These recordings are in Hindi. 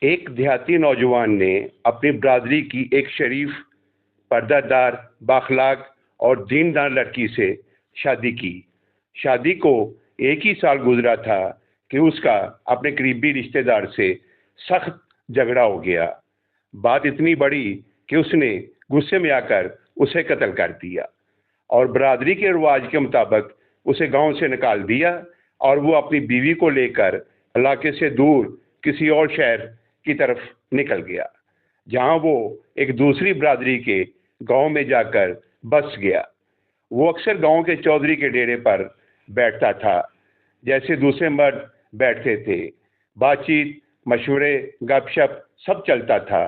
एक देहाती नौजवान ने अपनी बरादरी की एक शरीफ, पर्दादार, बाखलाक और दीनदार लड़की से शादी की। शादी को एक ही साल गुजरा था कि उसका अपने करीबी रिश्तेदार से सख्त झगड़ा हो गया। बात इतनी बड़ी कि उसने गुस्से में आकर उसे कत्ल कर दिया और बरादरी के रिवाज के मुताबिक उसे गांव से निकाल दिया और वो अपनी बीवी को लेकर इलाके से दूर किसी और शहर की तरफ निकल गया, जहां वो एक दूसरी बरादरी के गांव में जाकर बस गया। वो अक्सर गांव के चौधरी के डेरे पर बैठता था, जैसे दूसरे मर्द बैठते थे। बातचीत, मशवरे, गपशप सब चलता था।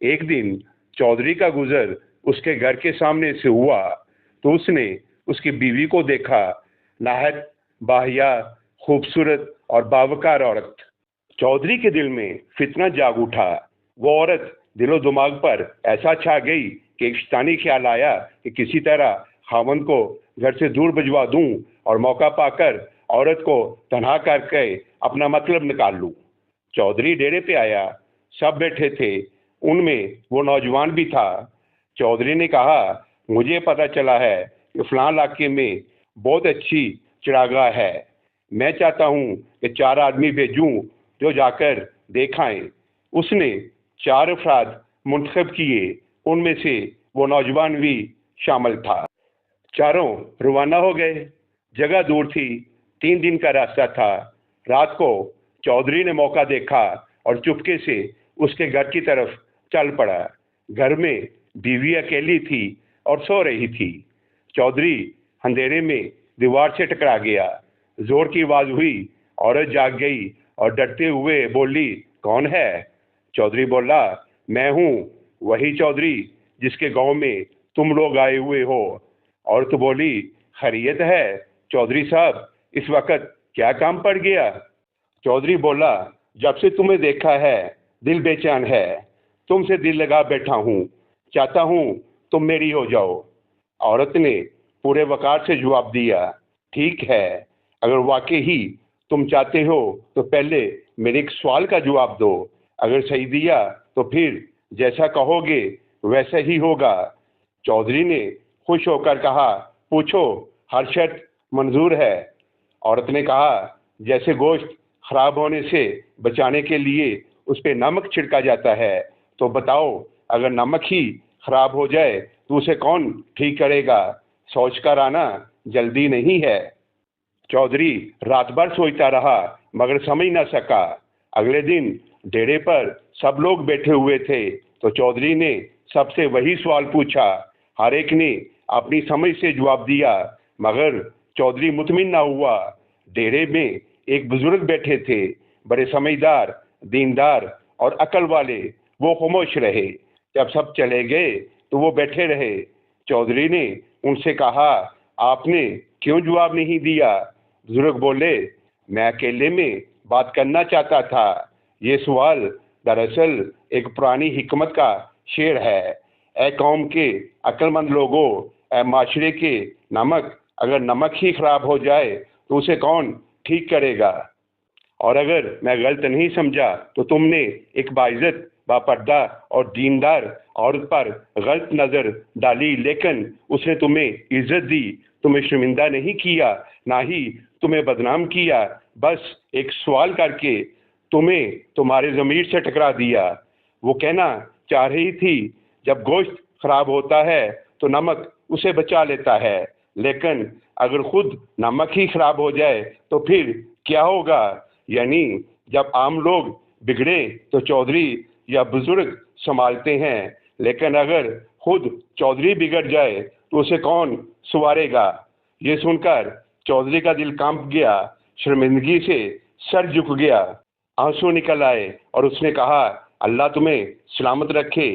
एक दिन चौधरी का गुजर उसके घर के सामने से हुआ तो उसने उसकी बीवी को देखा। नाहक, बाहिया, खूबसूरत और बावकार औरत। चौधरी के दिल में फितना जाग उठा। वो औरत दिलो दिमाग पर ऐसा छा गई कि एक शैतानी ख्याल आया कि किसी तरह खावंद को घर से दूर भिजवा दूं और मौका पाकर औरत को तन्हा करके अपना मतलब निकाल लूं। चौधरी डेरे पे आया। सब बैठे थे, उनमें वो नौजवान भी था। चौधरी ने कहा, मुझे पता चला है कि फलां इलाके में बहुत अच्छी चिरागाह है। मैं चाहता हूँ कि 4 आदमी भेजूं जो जाकर देखाएं। उसने 4 अफराद मुंतखब किए, उनमें से वो नौजवान भी शामिल था। चारों रवाना हो गए। जगह दूर थी, 3 दिन का रास्ता था। रात को चौधरी ने मौका देखा और चुपके से उसके घर की तरफ चल पड़ा। घर में बीवी अकेली थी और सो रही थी। चौधरी अंधेरे में दीवार से टकरा गया। जोर की आवाज हुई। औरत जाग गई और डरते हुए बोली, कौन है? चौधरी बोला, मैं हूँ, वही चौधरी जिसके गांव में तुम लोग आए हुए हो। औरत बोली, खैरियत है चौधरी साहब, इस वक्त क्या काम पड़ गया? चौधरी बोला, जब से तुम्हें देखा है दिल बेचैन है। तुमसे दिल लगा बैठा हूँ, चाहता हूँ तुम मेरी हो जाओ। औरत ने पूरे वकार से जवाब दिया, ठीक है, अगर वाकई ही तुम चाहते हो तो पहले मेरे एक सवाल का जवाब दो। अगर सही दिया तो फिर जैसा कहोगे वैसा ही होगा। चौधरी ने खुश होकर कहा, पूछो, हर शर्त मंजूर है। औरत ने कहा, जैसे गोश्त खराब होने से बचाने के लिए उस पर नमक छिड़का जाता है, तो बताओ, अगर नमक ही खराब हो जाए तो उसे कौन ठीक करेगा? सोच कर आना, जल्दी नहीं है। चौधरी रात भर सोचता रहा मगर समझ न सका। अगले दिन डेरे पर सब लोग बैठे हुए थे तो चौधरी ने सबसे वही सवाल पूछा। हर एक ने अपनी समझ से जवाब दिया मगर चौधरी मुतमिन ना हुआ। डेरे में एक बुजुर्ग बैठे थे, बड़े समझदार, दीनदार और अकल वाले। वो खामोश रहे। जब सब चले गए तो वो बैठे रहे। चौधरी ने उनसे कहा, आपने क्यों जवाब नहीं दिया? बुजुर्ग बोले, मैं अकेले में बात करना चाहता था। ये सवाल दरअसल एक पुरानी हिकमत का शेर है। ए कौम के अक्लमंद लोगों, ए माशरे के नमक, अगर नमक ही खराब हो जाए तो उसे कौन ठीक करेगा? और अगर मैं गलत नहीं समझा तो तुमने एक बाइज्जत, बापर्दा और दीनदार औरत पर गलत नजर डाली, लेकिन उसने तुम्हें इज्जत दी, तुम्हें शर्मिंदा नहीं किया, ना ही तुम्हें बदनाम किया। बस एक सवाल करके तुम्हें तुम्हारे ज़मीर से टकरा दिया। वो कहना चाह रही थी, जब गोश्त खराब होता है तो नमक उसे बचा लेता है, लेकिन अगर खुद नमक ही खराब हो जाए तो फिर क्या होगा? यानी जब आम लोग बिगड़े तो चौधरी या बुजुर्ग संभालते हैं, लेकिन अगर खुद चौधरी बिगड़ जाए तो उसे कौन संवारेगा? ये सुनकर चौधरी का दिल कांप गया। शर्मिंदगी से सर झुक गया। आंसू निकल आए और उसने कहा, अल्लाह तुम्हें सलामत रखे।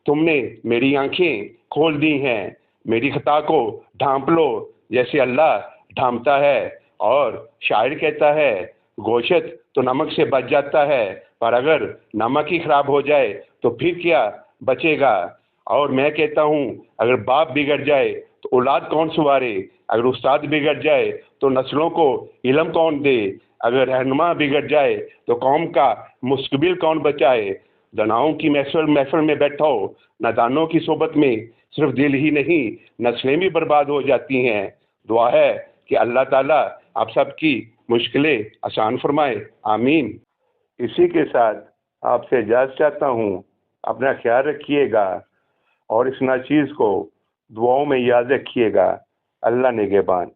तुमने मेरी आंखें खोल दी हैं। मेरी खता को ढांप लो जैसे अल्लाह ढांपता है। और शायर कहता है, गोश्त तो नमक से बच जाता है, पर अगर नमक ही खराब हो जाए तो फिर क्या बचेगा? और मैं कहता हूँ, अगर बाप बिगड़ जाए तो औलाद कौन संवारे? अगर उस्ताद बिगड़ जाए तो नस्लों को इल्म कौन दे? अगर रहनुमा बिगड़ जाए तो कौम का मुस्तकबिल कौन बचाए। दनाओं की महफिल में बैठो, नादानों की सोबत में सिर्फ दिल ही नहीं नस्लें भी बर्बाद हो जाती हैं। दुआ है कि अल्लाह ताला आप सबकी मुश्किलें आसान फरमाए, आमीन। इसी के साथ आपसे इजाज़त चाहता हूँ। अपना ख्याल रखिएगा और इस नाचीज़ को दुआओं में याद रखिएगा। अल्लाह निगहबान।